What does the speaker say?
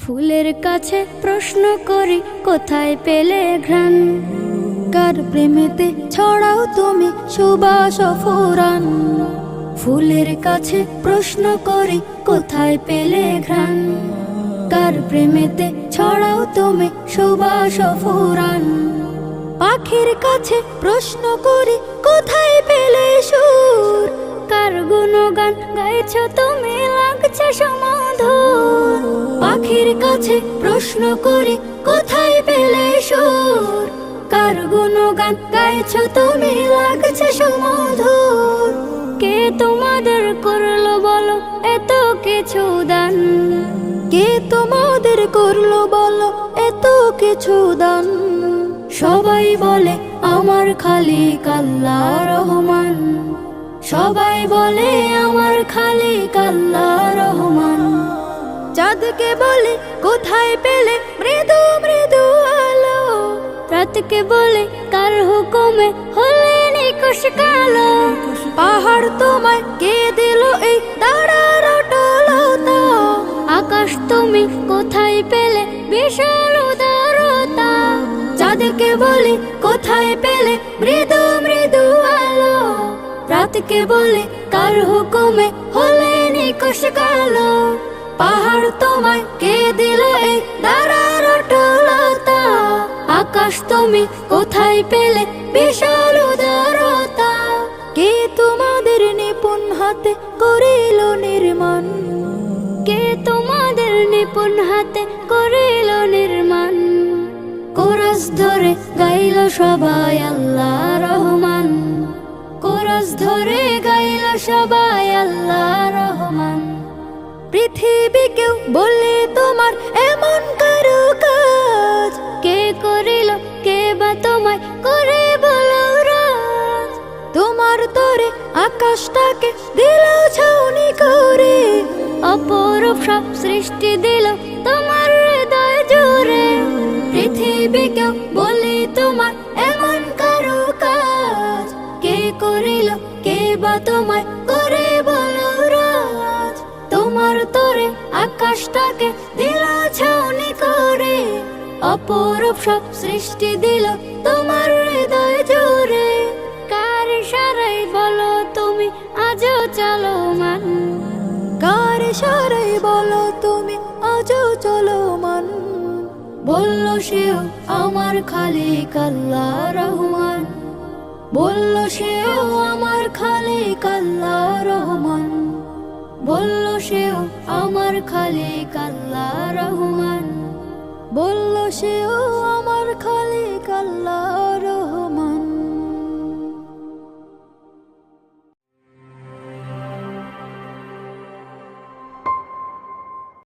ফুলের কাছে প্রশ্ন করি কোথায় পেলে ঘ্রাণ, কার প্রেমেতে ছড়াও তুমি সুবাস ফুরান। ফুলের কাছে প্রশ্ন করি কোথায় পেলে ঘ্রাণ, কার প্রেমেতে ছড়াও তুমি সুবাস ফুরান। পাখির কাছে প্রশ্ন করি কোথায় পেলে সুর, কার গুণগান গাইছ তুমি লাগছে সুমধুর। পাখির কাছে প্রশ্ন করি কোথায় পেলে সুর, কার গুণগান গাইছ তুমি লাগছে সুমধুর। কে তোমাদের করলো বলো এত কিছু দান, কে তোমাদের করলো বলো এত কিছু দান। সবাই বলে আমার খালিক আল্লাহ রহমান, সবাই বলে আমার খালিক আল্লাহ রহমান। চাঁদকে বলে কোথায় পেলে মৃদু মৃদু আলো, রাতকে বলে কার হুকুমে হলে নিকুশ কালো। পাহাড় তোমায় কে দিল এই তারার অটলতা, আকাশ তুমি কোথায় পেলে বিশাল উদারতা। চাঁদকে বলে কোথায় পেলে মৃদু মৃদু আলো, রাতকে বলে কার হুকুমে হলে নিকুশ কালো। পাহাড় তোমায় কে দিল এই তারার অটলতা, আকাশ তুমি কোথায় পেলে বিশাল উদারতা। কে তোমাদের নিপুণ হাতে করিল নির্মাণ, কে তোমাদের নিপুণ হাতে করিল নির্মাণ। কোরস ধরে গাইল সবাই আল্লাহ রহমান, কোরস ধরে গাইল সবাই আল্লাহ রহমান। পৃথিবীকেও বলে তোমার এমন কারো কাজ, কে করিল কে বা তোমায় করে বলো রাজ। তোমার তরে আকাশটাকে দিল ছাউনি করে, অপরূপ সব সৃষ্টি দিল তোমার হৃদয় জুড়ে। পৃথিবীকেও বলে তোমার এমন কারো কাজ, কে করিল কে বা তোমায় করে বলো রাজ। তোমার তরে আকাশটাকে দিল ছাউনি করে, অপরূপ সব সৃষ্টি দিল তোমার হৃদয় জুড়ে। কার ইশারায় বলো তুমি আজও চলমান, কার ইশারায় বলো তুমি আজও চলমান। বলল সেও আমার খালিক আল্লাহ রহমান, বলল সেও আমার খালিক আল্লাহ রহমান। বলল সেও আমার খালিক আল্লাহ রহমান, বলল সেও আমার খালিক আল্লাহ